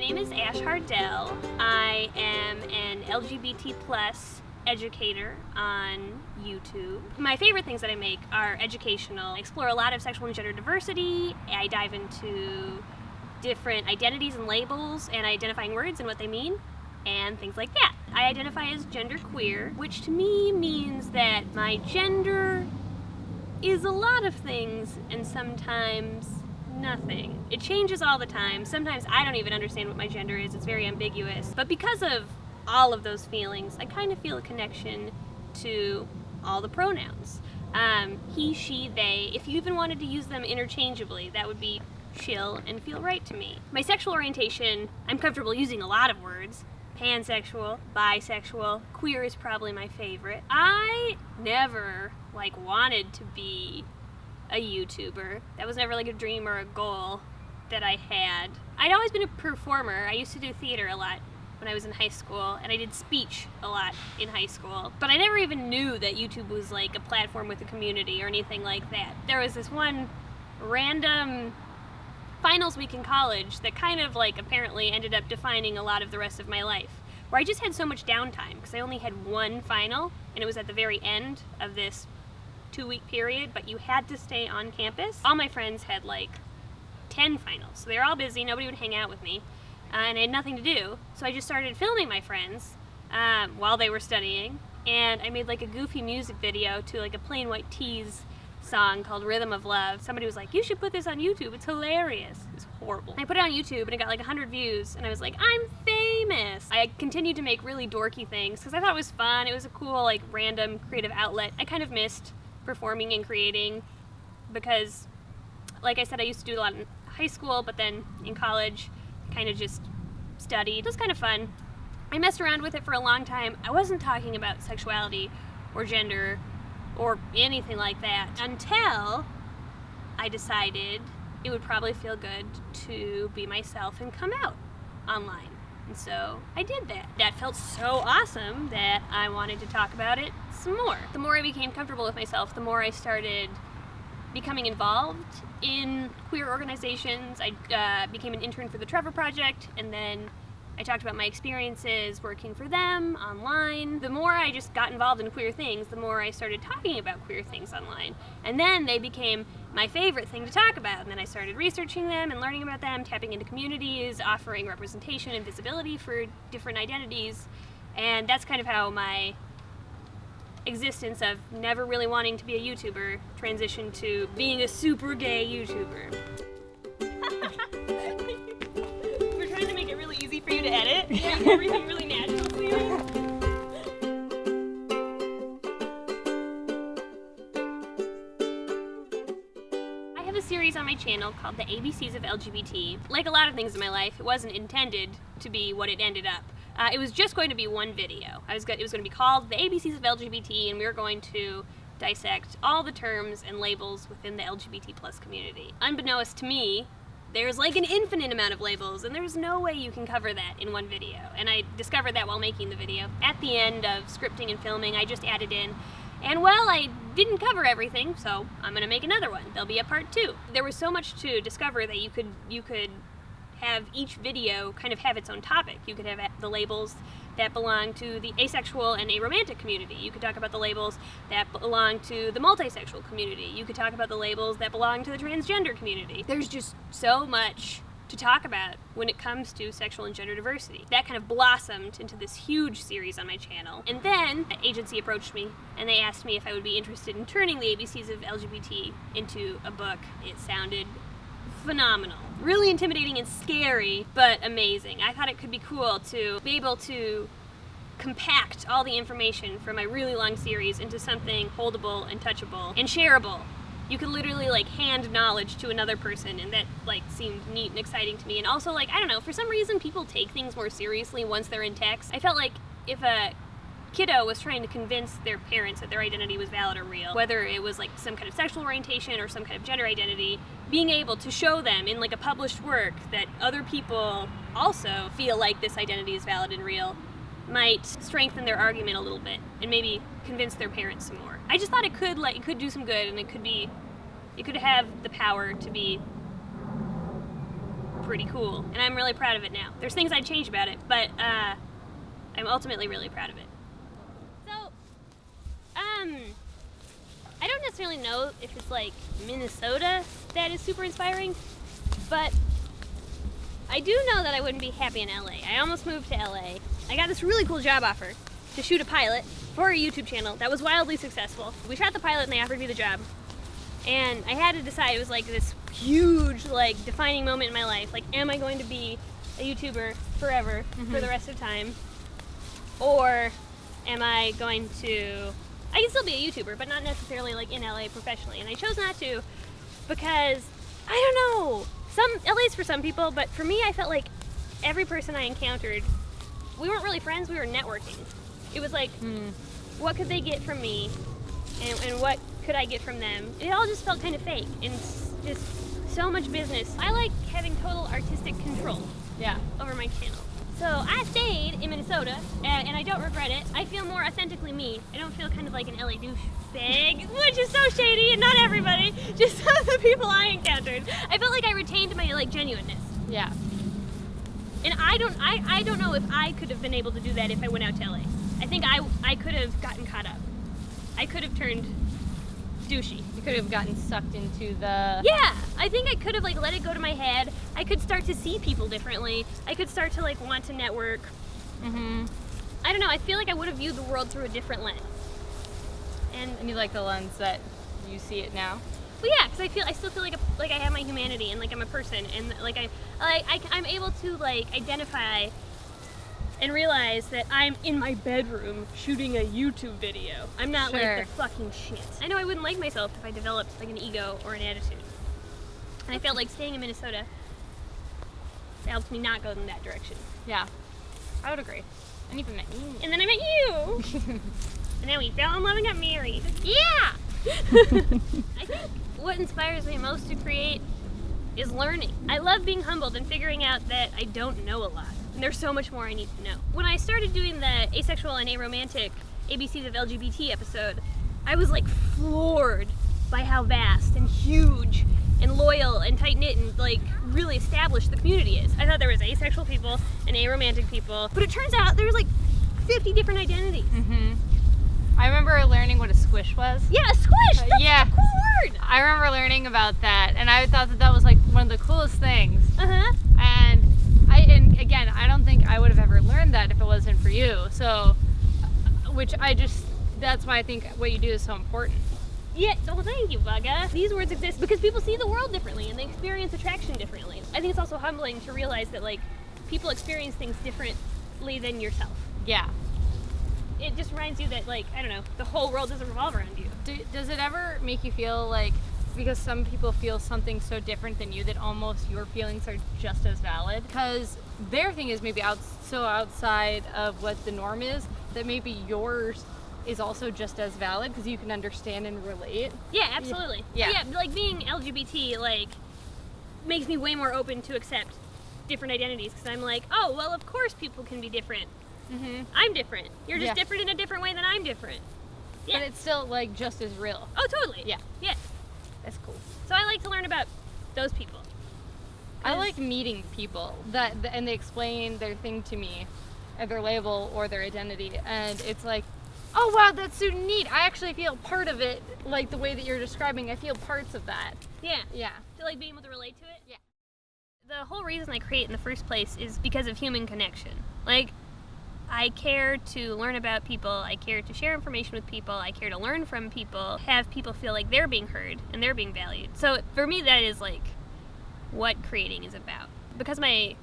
name is Hardell. I am an LGBT plus educator on YouTube. My favorite things that I make are educational. I explore a lot of sexual and gender diversity. I dive into different identities and labels and identifying words and what they mean and things like that. I identify as genderqueer, which to me means that my gender is a lot of things and sometimes nothing. It changes all the time. Sometimes I don't even understand what my gender is. It's very ambiguous. But because of all of those feelings, I kind of feel a connection to all the pronouns. He, she, they. If you even wanted to use them interchangeably, that would be chill and feel right to me. My sexual orientation, I'm comfortable using a lot of words. Pansexual, bisexual, queer is probably my favorite. I never wanted to be a YouTuber. That was never a dream or a goal that I had. I'd always been a performer. I used to do theater a lot when I was in high school, and I did speech a lot in high school. But I never even knew that YouTube was a platform with a community or anything like that. There was this one random finals week in college that kind of apparently ended up defining a lot of the rest of my life, where I just had so much downtime because I only had one final, and it was at the very end of this 2-week period, but you had to stay on campus. All my friends had 10 finals, so they were all busy, nobody would hang out with me, and I had nothing to do, so I just started filming my friends while they were studying, and I made a goofy music video to a Plain White T's song called Rhythm of Love. Somebody was like, you should put this on YouTube, it's hilarious. It's horrible. I put it on YouTube and it got 100 views, and I was like, I'm famous. I continued to make really dorky things because I thought it was fun. It was a cool random creative outlet. I kind of missed performing and creating because, like I said, I used to do a lot in high school, but then in college I kind of just studied. It was kind of fun. I messed around with it for a long time. I wasn't talking about sexuality or gender or anything like that until I decided it would probably feel good to be myself and come out online. And so I did that. That felt so awesome that I wanted to talk about it some more. The more I became comfortable with myself, the more I started becoming involved in queer organizations. I became an intern for the Trevor Project, and then I talked about my experiences working for them online. The more I just got involved in queer things, the more I started talking about queer things online. And then they became my favorite thing to talk about. And then I started researching them and learning about them, tapping into communities, offering representation and visibility for different identities. And that's kind of how my existence of never really wanting to be a YouTuber transitioned to being a super gay YouTuber. For you to edit, make everything really natural to you. I have a series on my channel called the ABCs of LGBT. Like a lot of things in my life, it wasn't intended to be what it ended up. It was just going to be one video. It was going to be called the ABCs of LGBT, and we were going to dissect all the terms and labels within the LGBT plus community. Unbeknownst to me, there's an infinite amount of labels, and there's no way you can cover that in one video. And I discovered that while making the video. At the end of scripting and filming, I just added in, and well, I didn't cover everything, so I'm gonna make another one. There'll be a part 2. There was so much to discover that you could have each video kind of have its own topic. You could have the labels that belong to the asexual and aromantic community. You could talk about the labels that belong to the multisexual community. You could talk about the labels that belong to the transgender community. There's just so much to talk about when it comes to sexual and gender diversity. That kind of blossomed into this huge series on my channel. And then an agency approached me and they asked me if I would be interested in turning the ABCs of LGBT into a book. It sounded phenomenal. Really intimidating and scary, but amazing. I thought it could be cool to be able to compact all the information from my really long series into something holdable and touchable and shareable. You could literally hand knowledge to another person, and that seemed neat and exciting to me. And also I don't know, for some reason people take things more seriously once they're in text. I felt like if a kiddo was trying to convince their parents that their identity was valid or real, whether it was some kind of sexual orientation or some kind of gender identity, being able to show them in a published work that other people also feel like this identity is valid and real might strengthen their argument a little bit and maybe convince their parents some more. I just thought it could do some good, and it could have the power to be pretty cool, and I'm really proud of it now. There's things I'd change about it, but I'm ultimately really proud of it. So, I don't necessarily know if it's like Minnesota that is super inspiring, but I do know that I wouldn't be happy in LA. I almost moved to LA. I got this really cool job offer to shoot a pilot for a YouTube channel that was wildly successful. We shot the pilot and they offered me the job. And I had to decide, it was like this huge, like, defining moment in my life. Like, am I going to be a YouTuber forever, for the rest of time? Or am I going to, I can still be a YouTuber, but not necessarily like in LA professionally. And I chose not to because, I don't know, LA's for some people, but for me, I felt like every person I encountered, we weren't really friends, we were networking. It was like, what could they get from me, and what could I get from them? It all just felt kind of fake, and just so much business. I like having total artistic control over my channel. So I stayed in Minnesota, and I don't regret it. I feel more authentically me. I don't feel kind of like an LA douchebag, which is so shady, and not everybody, just some of the people I encountered. I felt like I retained my like genuineness. Yeah. And I don't know if I could have been able to do that if I went out to LA. I think I could have gotten caught up. I could have turned douchey. You could have gotten sucked into the... Yeah, I think I could have like let it go to my head. I could start to see people differently. I could start to like want to network. I don't know, I feel like I would have viewed the world through a different lens. And you like the lens that you see it now? Well, yeah, because I still feel like I have my humanity and like I'm a person, and like I'm able to like identify and realize that I'm in my bedroom shooting a YouTube video. I'm not like the fucking shit. I know I wouldn't like myself if I developed like an ego or an attitude. And I felt like staying in Minnesota helped me not go in that direction. Yeah, I would agree. And even met you. And then I met you. And then we fell in love and got married. Yeah! I think what inspires me most to create is learning. I love being humbled and figuring out that I don't know a lot. And there's so much more I need to know. When I started doing the asexual and aromantic ABCs of LGBT episode, I was like floored by how vast and huge and loyal and tight-knit and like really established the community is. I thought there was asexual people and aromantic people, but it turns out there was like 50 different identities. I remember learning what a squish was. Yeah, a squish! That's a cool word! I remember learning about that, and I thought that was like one of the coolest things. And again, I don't think I would have ever learned that if it wasn't for you. So, that's why I think what you do is so important. Yeah, well thank you, Bugga. These words exist because people see the world differently and they experience attraction differently. I think it's also humbling to realize that like people experience things differently than yourself. Yeah. It just reminds you that like, I don't know, the whole world doesn't revolve around you. Does it ever make you feel like, because some people feel something so different than you, that almost your feelings are just as valid? Because their thing is maybe so outside of what the norm is, that maybe yours is also just as valid because you can understand and relate. Yeah, absolutely. Yeah, like being LGBT like makes me way more open to accept different identities because I'm like, oh, well, of course people can be different. I'm different. You're just different in a different way than I'm different. Yeah. But it's still like just as real. Oh, totally. Yeah. Yeah. That's cool. So I like to learn about those people. I like meeting people and they explain their thing to me, their label or their identity, and it's like, oh wow, that's so neat. I actually feel part of it, like the way that you're describing. I feel parts of that. Yeah. Yeah. Do you like being able to relate to it? Yeah. The whole reason I create in the first place is because of human connection. Like, I care to learn about people, I care to share information with people, I care to learn from people, have people feel like they're being heard and they're being valued. So for me, that is like what creating is about. Because my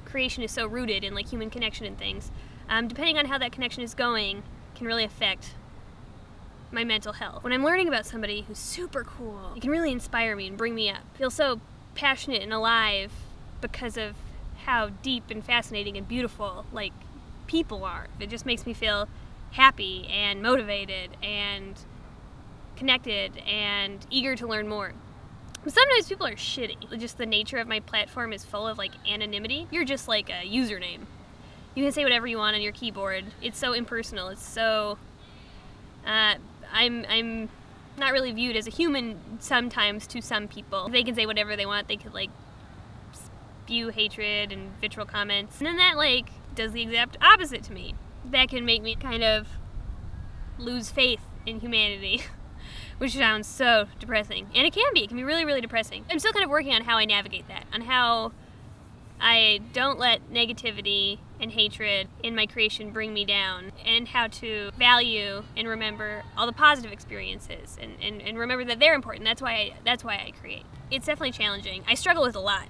creation is so rooted in like human connection and things, depending on how that connection is going can really affect my mental health. When I'm learning about somebody who's super cool, it can really inspire me and bring me up. I feel so passionate and alive because of how deep and fascinating and beautiful like people are. It just makes me feel happy and motivated and connected and eager to learn more. But sometimes people are shitty. Just the nature of my platform is full of like anonymity. You're just like a username. You can say whatever you want on your keyboard. It's so impersonal. It's so I'm not really viewed as a human sometimes to some people. They can say whatever they want. They could like spew hatred and vitriol comments. And then that like does the exact opposite to me. That can make me kind of lose faith in humanity, which sounds so depressing. And it can be really, really depressing. I'm still kind of working on how I navigate that, on how I don't let negativity and hatred in my creation bring me down, and how to value and remember all the positive experiences and remember that they're important. That's why I create. It's definitely challenging. I struggle with a lot.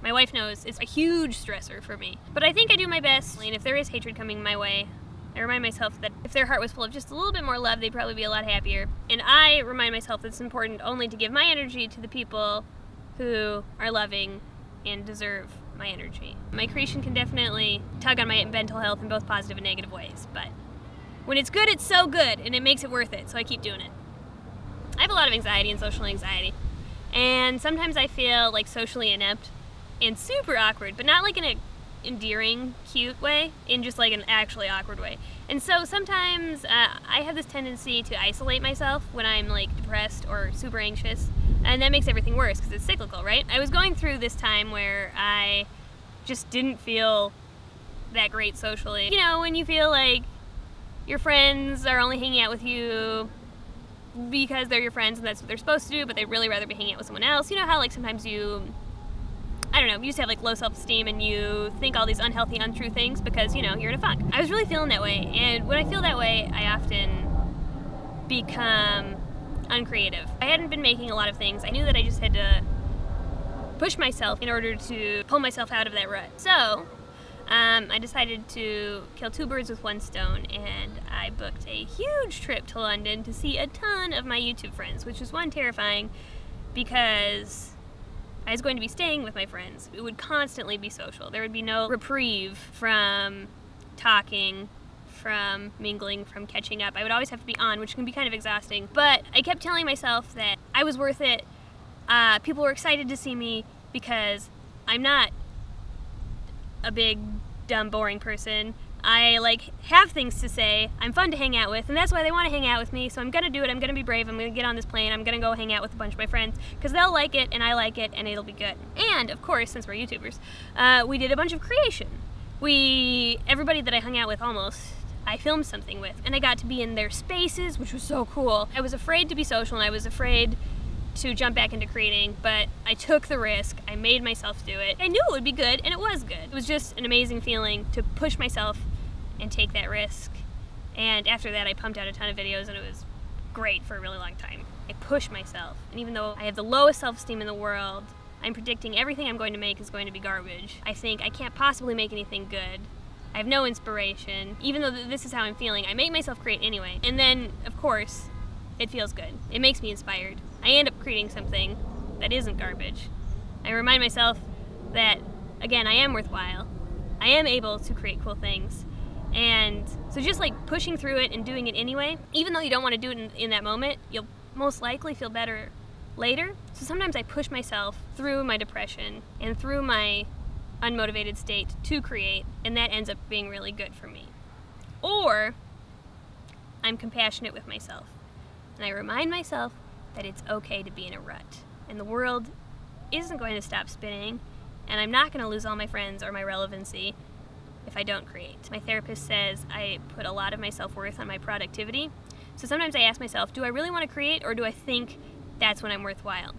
My wife knows it's a huge stressor for me. But I think I do my best, and if there is hatred coming my way, I remind myself that if their heart was full of just a little bit more love, they'd probably be a lot happier. And I remind myself that it's important only to give my energy to the people who are loving and deserve my energy. My creation can definitely tug on my mental health in both positive and negative ways, but when it's good, it's so good, and it makes it worth it, so I keep doing it. I have a lot of anxiety and social anxiety, and sometimes I feel like socially inept and super awkward, but not like in a endearing, cute way, in just like an actually awkward way. And so sometimes I have this tendency to isolate myself when I'm like depressed or super anxious, and that makes everything worse because it's cyclical, right? I was going through this time where I just didn't feel that great socially. You know, when you feel like your friends are only hanging out with you because they're your friends and that's what they're supposed to do, but they'd really rather be hanging out with someone else. You know how like sometimes you, I don't know, you used to have like low self-esteem and you think all these unhealthy, untrue things because, you know, you're in a funk. I was really feeling that way, and when I feel that way, I often become uncreative. I hadn't been making a lot of things. I knew that I just had to push myself in order to pull myself out of that rut. So I decided to kill two birds with one stone, and I booked a huge trip to London to see a ton of my YouTube friends, which was one, terrifying because I was going to be staying with my friends. It would constantly be social. There would be no reprieve from talking, from mingling, from catching up. I would always have to be on, which can be kind of exhausting. But I kept telling myself that I was worth it. People were excited to see me because I'm not a big, dumb, boring person. I like have things to say. I'm fun to hang out with, and that's why they want to hang out with me. So I'm gonna do it. I'm gonna be brave. I'm gonna get on this plane. I'm gonna go hang out with a bunch of my friends because they'll like it and I like it and it'll be good. And of course, since we're YouTubers, we did a bunch of creation. Everybody that I hung out with almost, I filmed something with, and I got to be in their spaces, which was so cool. I was afraid to be social and I was afraid to jump back into creating, but I took the risk. I made myself do it. I knew it would be good, and it was good. It was just an amazing feeling to push myself and take that risk. And after that, I pumped out a ton of videos, and it was great for a really long time. I pushed myself, and even though I have the lowest self-esteem in the world, I'm predicting everything I'm going to make is going to be garbage. I think I can't possibly make anything good. I have no inspiration. Even though this is how I'm feeling, I make myself create anyway. And then, of course, it feels good. It makes me inspired. I end up creating something that isn't garbage. I remind myself that, again, I am worthwhile. I am able to create cool things. And so just like pushing through it and doing it anyway, even though you don't want to do it in that moment, you'll most likely feel better later. So sometimes I push myself through my depression and through my unmotivated state to create, and that ends up being really good for me. Or I'm compassionate with myself, and I remind myself that it's okay to be in a rut, and the world isn't going to stop spinning, and I'm not going to lose all my friends or my relevancy if I don't create. My therapist says I put a lot of my self-worth on my productivity, so sometimes I ask myself, do I really want to create, or do I think that's when I'm worthwhile?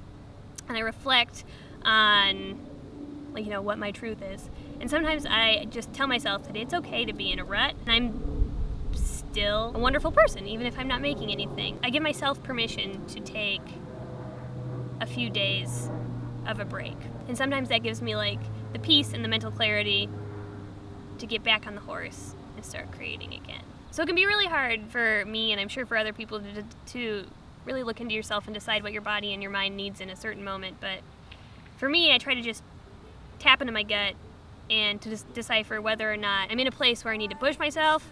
And I reflect on, like, you know, what my truth is. And sometimes I just tell myself that it's okay to be in a rut, and I'm still a wonderful person, even if I'm not making anything. I give myself permission to take a few days of a break. And sometimes that gives me, like, the peace and the mental clarity to get back on the horse and start creating again. So it can be really hard for me, and I'm sure for other people, to really look into yourself and decide what your body and your mind needs in a certain moment. But for me, I try to just tap into my gut and to decipher whether or not I'm in a place where I need to push myself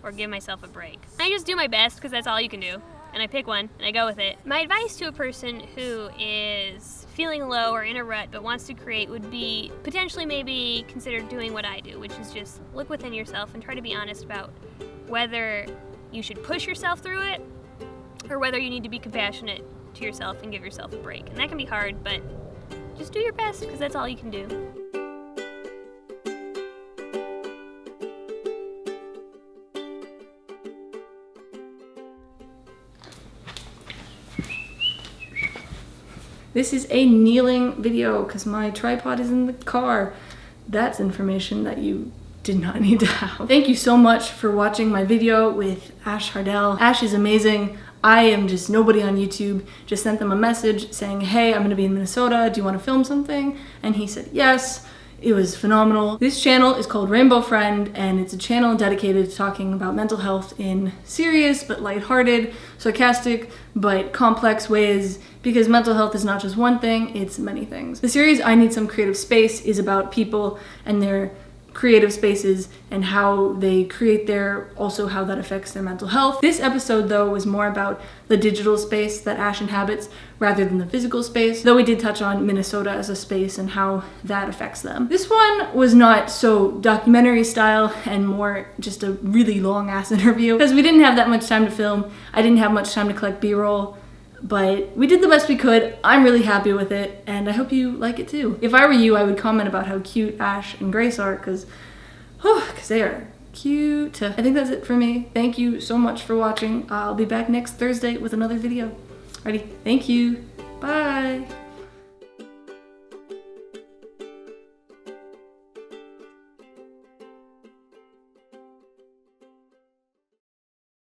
or give myself a break. I just do my best because that's all you can do, and I pick one and I go with it. My advice to a person who is feeling low or in a rut but wants to create would be potentially maybe consider doing what I do, which is just look within yourself and try to be honest about whether you should push yourself through it or whether you need to be compassionate to yourself and give yourself a break. And that can be hard, but just do your best because that's all you can do. This is a kneeling video because my tripod is in the car. That's information that you did not need to have. Thank you so much for watching my video with Ash Hardell. Ash is amazing. I am just nobody on YouTube. Just sent them a message saying, hey, I'm gonna be in Minnesota. Do you wanna film something? And he said yes. It was phenomenal. This channel is called Rainbow Friend, and it's a channel dedicated to talking about mental health in serious but lighthearted, sarcastic but complex ways, because mental health is not just one thing, it's many things. The series I Need Some Creative Space is about people and their creative spaces and how they create also how that affects their mental health. This episode though was more about the digital space that Ash inhabits rather than the physical space, though we did touch on Minnesota as a space and how that affects them. This one was not so documentary style and more just a really long ass interview because we didn't have that much time to film. I didn't have much time to collect B-roll. But we did the best we could. I'm really happy with it, and I hope you like it too. If I were you, I would comment about how cute Ash and Grace are, because they are cute. I think that's it for me. Thank you so much for watching. I'll be back next Thursday with another video. Alrighty, thank you. Bye.